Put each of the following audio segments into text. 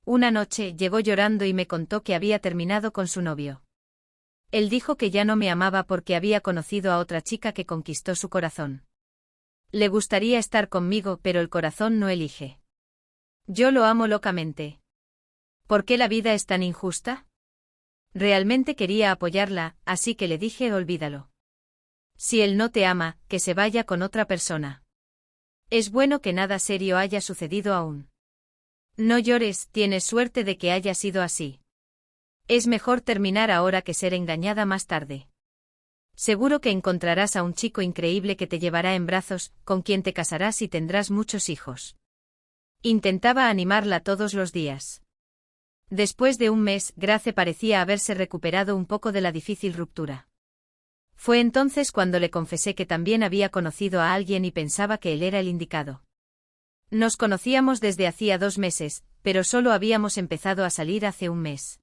Una noche llegó llorando y me contó que había terminado con su novio. Él dijo que ya no me amaba porque había conocido a otra chica que conquistó su corazón. Le gustaría estar conmigo, pero el corazón no elige. Yo lo amo locamente. ¿Por qué la vida es tan injusta? Realmente quería apoyarla, así que le dije: olvídalo. Si él no te ama, que se vaya con otra persona. Es bueno que nada serio haya sucedido aún. No llores, tienes suerte de que haya sido así. Es mejor terminar ahora que ser engañada más tarde. Seguro que encontrarás a un chico increíble que te llevará en brazos, con quien te casarás y tendrás muchos hijos. Intentaba animarla todos los días. Después de un mes, Grace parecía haberse recuperado un poco de la difícil ruptura. Fue entonces cuando le confesé que también había conocido a alguien y pensaba que él era el indicado. Nos conocíamos desde hacía 2 meses, pero solo habíamos empezado a salir hace un mes.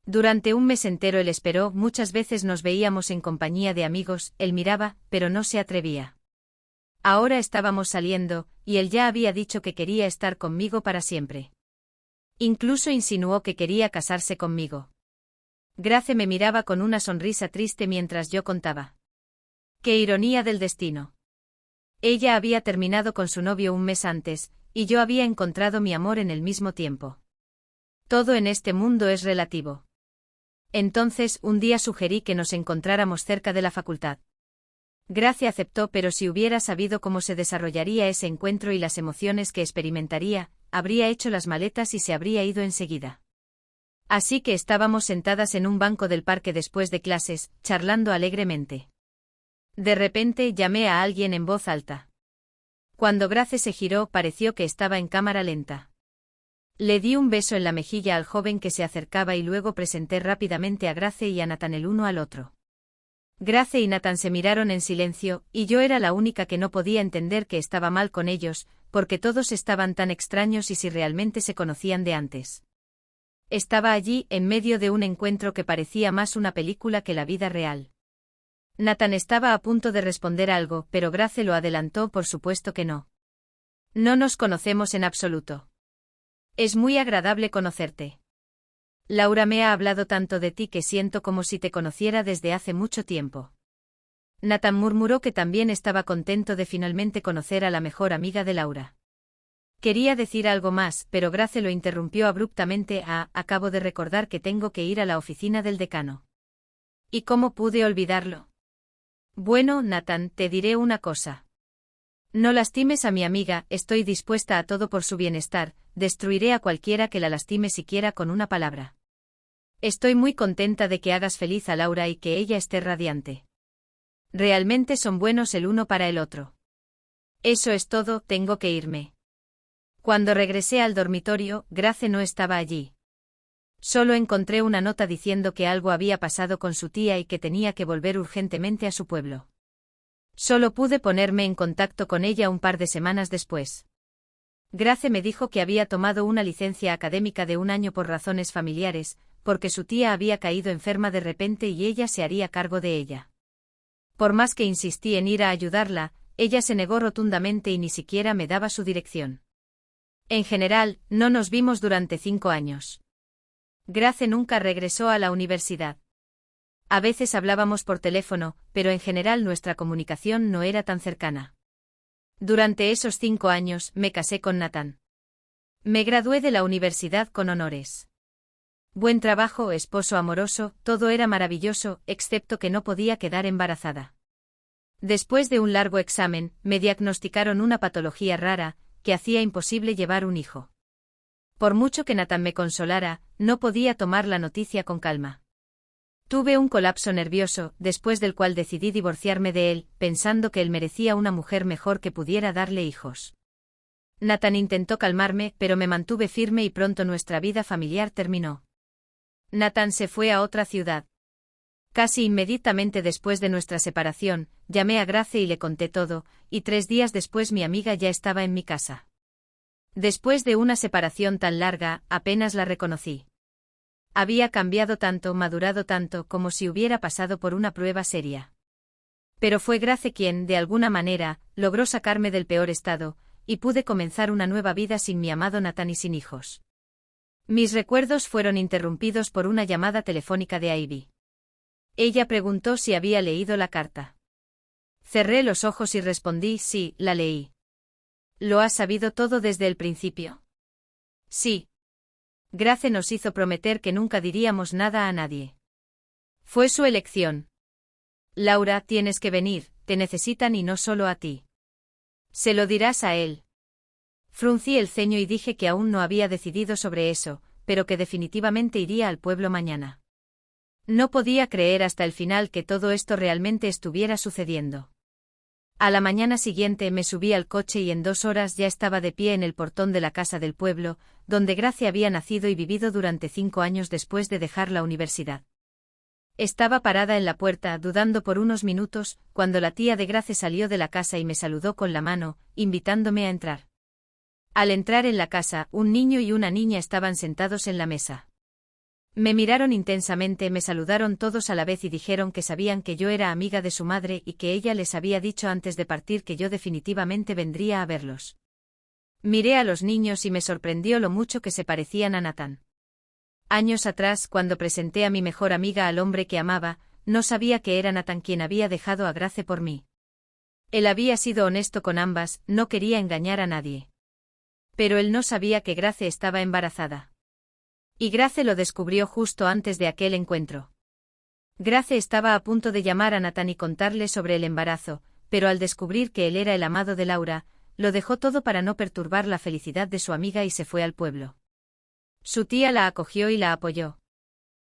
Durante un mes entero él esperó, muchas veces nos veíamos en compañía de amigos, él miraba, pero no se atrevía. Ahora estábamos saliendo, y él ya había dicho que quería estar conmigo para siempre. Incluso insinuó que quería casarse conmigo. Grace me miraba con una sonrisa triste mientras yo contaba. ¡Qué ironía del destino! Ella había terminado con su novio un mes antes, y yo había encontrado mi amor en el mismo tiempo. Todo en este mundo es relativo. Entonces, un día sugerí que nos encontráramos cerca de la facultad. Grace aceptó, pero si hubiera sabido cómo se desarrollaría ese encuentro y las emociones que experimentaría, habría hecho las maletas y se habría ido enseguida. Así que estábamos sentadas en un banco del parque después de clases, charlando alegremente. De repente llamé a alguien en voz alta. Cuando Grace se giró, pareció que estaba en cámara lenta. Le di un beso en la mejilla al joven que se acercaba y luego presenté rápidamente a Grace y a Nathan el uno al otro. Grace y Nathan se miraron en silencio, y yo era la única que no podía entender que estaba mal con ellos, porque todos estaban tan extraños y si realmente se conocían de antes. Estaba allí, en medio de un encuentro que parecía más una película que la vida real. Nathan estaba a punto de responder algo, pero Grace lo adelantó: por supuesto que no. No nos conocemos en absoluto. Es muy agradable conocerte. Laura me ha hablado tanto de ti que siento como si te conociera desde hace mucho tiempo. Nathan murmuró que también estaba contento de finalmente conocer a la mejor amiga de Laura. Quería decir algo más, pero Grace lo interrumpió abruptamente: acabo de recordar que tengo que ir a la oficina del decano. ¿Y cómo pude olvidarlo? Bueno, Nathan, te diré una cosa. No lastimes a mi amiga, estoy dispuesta a todo por su bienestar, destruiré a cualquiera que la lastime siquiera con una palabra. Estoy muy contenta de que hagas feliz a Laura y que ella esté radiante. Realmente son buenos el uno para el otro. Eso es todo, tengo que irme. Cuando regresé al dormitorio, Grace no estaba allí. Solo encontré una nota diciendo que algo había pasado con su tía y que tenía que volver urgentemente a su pueblo. Solo pude ponerme en contacto con ella un par de semanas después. Grace me dijo que había tomado una licencia académica de 1 año por razones familiares, porque su tía había caído enferma de repente y ella se haría cargo de ella. Por más que insistí en ir a ayudarla, ella se negó rotundamente y ni siquiera me daba su dirección. En general, no nos vimos durante 5 años. Grace nunca regresó a la universidad. A veces hablábamos por teléfono, pero en general nuestra comunicación no era tan cercana. Durante esos 5 años, me casé con Nathan. Me gradué de la universidad con honores. Buen trabajo, esposo amoroso, todo era maravilloso, excepto que no podía quedar embarazada. Después de un largo examen, me diagnosticaron una patología rara, que hacía imposible llevar un hijo. Por mucho que Nathan me consolara, no podía tomar la noticia con calma. Tuve un colapso nervioso, después del cual decidí divorciarme de él, pensando que él merecía una mujer mejor que pudiera darle hijos. Nathan intentó calmarme, pero me mantuve firme y pronto nuestra vida familiar terminó. Nathan se fue a otra ciudad. Casi inmediatamente después de nuestra separación, llamé a Grace y le conté todo, y 3 días después mi amiga ya estaba en mi casa. Después de una separación tan larga, apenas la reconocí. Había cambiado tanto, madurado tanto, como si hubiera pasado por una prueba seria. Pero fue Grace quien, de alguna manera, logró sacarme del peor estado, y pude comenzar una nueva vida sin mi amado Nathan y sin hijos. Mis recuerdos fueron interrumpidos por una llamada telefónica de Ivy. Ella preguntó si había leído la carta. Cerré los ojos y respondí: sí, la leí. ¿Lo has sabido todo desde el principio? Sí. Grace nos hizo prometer que nunca diríamos nada a nadie. Fue su elección. Laura, tienes que venir, te necesitan y no solo a ti. ¿Se lo dirás a él? Fruncí el ceño y dije que aún no había decidido sobre eso, pero que definitivamente iría al pueblo mañana. No podía creer hasta el final que todo esto realmente estuviera sucediendo. A la mañana siguiente me subí al coche y en 2 horas ya estaba de pie en el portón de la casa del pueblo, donde Grace había nacido y vivido durante 5 años después de dejar la universidad. Estaba parada en la puerta, dudando por unos minutos, cuando la tía de Grace salió de la casa y me saludó con la mano, invitándome a entrar. Al entrar en la casa, un niño y una niña estaban sentados en la mesa. Me miraron intensamente, me saludaron todos a la vez y dijeron que sabían que yo era amiga de su madre y que ella les había dicho antes de partir que yo definitivamente vendría a verlos. Miré a los niños y me sorprendió lo mucho que se parecían a Nathan. Años atrás, cuando presenté a mi mejor amiga al hombre que amaba, no sabía que era Nathan quien había dejado a Grace por mí. Él había sido honesto con ambas, no quería engañar a nadie. Pero él no sabía que Grace estaba embarazada. Y Grace lo descubrió justo antes de aquel encuentro. Grace estaba a punto de llamar a Nathan y contarle sobre el embarazo, pero al descubrir que él era el amado de Laura, lo dejó todo para no perturbar la felicidad de su amiga y se fue al pueblo. Su tía la acogió y la apoyó.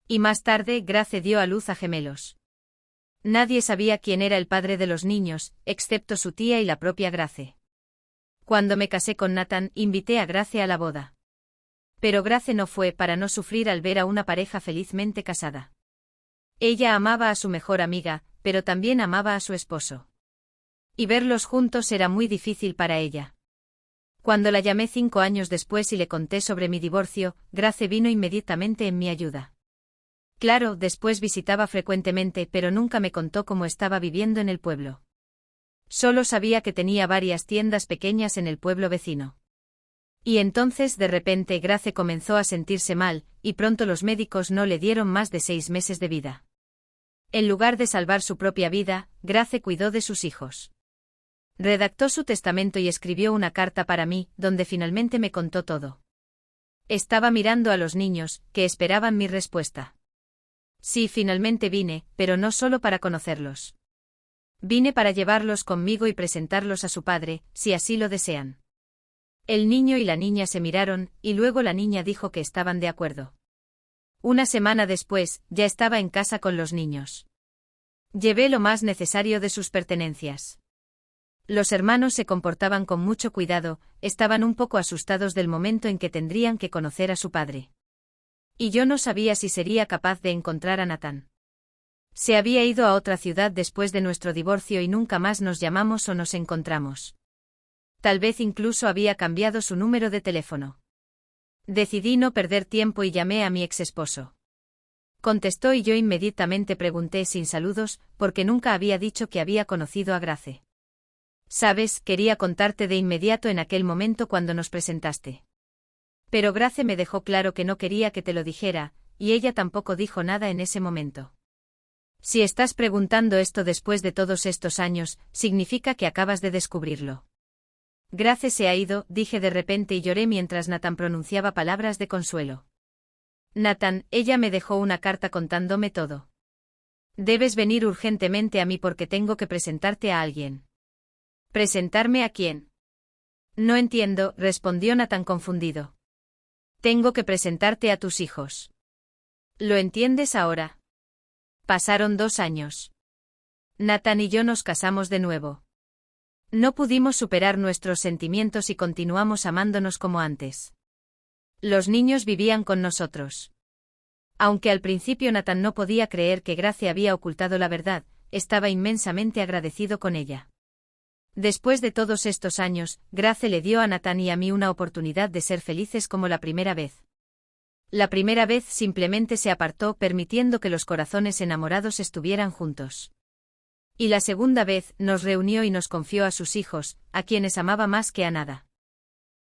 Y más tarde, Grace dio a luz a gemelos. Nadie sabía quién era el padre de los niños, excepto su tía y la propia Grace. Cuando me casé con Nathan, invité a Grace a la boda. Pero Grace no fue para no sufrir al ver a una pareja felizmente casada. Ella amaba a su mejor amiga, pero también amaba a su esposo. Y verlos juntos era muy difícil para ella. Cuando la llamé 5 años después y le conté sobre mi divorcio, Grace vino inmediatamente en mi ayuda. Claro, después visitaba frecuentemente, pero nunca me contó cómo estaba viviendo en el pueblo. Solo sabía que tenía varias tiendas pequeñas en el pueblo vecino. Y entonces de repente Grace comenzó a sentirse mal, y pronto los médicos no le dieron más de 6 meses de vida. En lugar de salvar su propia vida, Grace cuidó de sus hijos. Redactó su testamento y escribió una carta para mí, donde finalmente me contó todo. Estaba mirando a los niños, que esperaban mi respuesta. Sí, finalmente vine, pero no solo para conocerlos. Vine para llevarlos conmigo y presentarlos a su padre, si así lo desean. El niño y la niña se miraron, y luego la niña dijo que estaban de acuerdo. Una semana después, ya estaba en casa con los niños. Llevé lo más necesario de sus pertenencias. Los hermanos se comportaban con mucho cuidado, estaban un poco asustados del momento en que tendrían que conocer a su padre. Y yo no sabía si sería capaz de encontrar a Nathan. Se había ido a otra ciudad después de nuestro divorcio y nunca más nos llamamos o nos encontramos. Tal vez incluso había cambiado su número de teléfono. Decidí no perder tiempo y llamé a mi exesposo. Contestó y yo inmediatamente pregunté sin saludos, porque nunca había dicho que había conocido a Grace. Sabes, quería contarte de inmediato en aquel momento cuando nos presentaste. Pero Grace me dejó claro que no quería que te lo dijera, y ella tampoco dijo nada en ese momento. Si estás preguntando esto después de todos estos años, significa que acabas de descubrirlo. Grace se ha ido, dije de repente y lloré mientras Nathan pronunciaba palabras de consuelo. Nathan, ella me dejó una carta contándome todo. Debes venir urgentemente a mí porque tengo que presentarte a alguien. ¿Presentarme a quién? No entiendo, respondió Nathan confundido. Tengo que presentarte a tus hijos. ¿Lo entiendes ahora? Pasaron 2 años. Nathan y yo nos casamos de nuevo. No pudimos superar nuestros sentimientos y continuamos amándonos como antes. Los niños vivían con nosotros. Aunque al principio Nathan no podía creer que Grace había ocultado la verdad, estaba inmensamente agradecido con ella. Después de todos estos años, Grace le dio a Nathan y a mí una oportunidad de ser felices como la primera vez. La primera vez simplemente se apartó permitiendo que los corazones enamorados estuvieran juntos. Y la segunda vez nos reunió y nos confió a sus hijos, a quienes amaba más que a nada.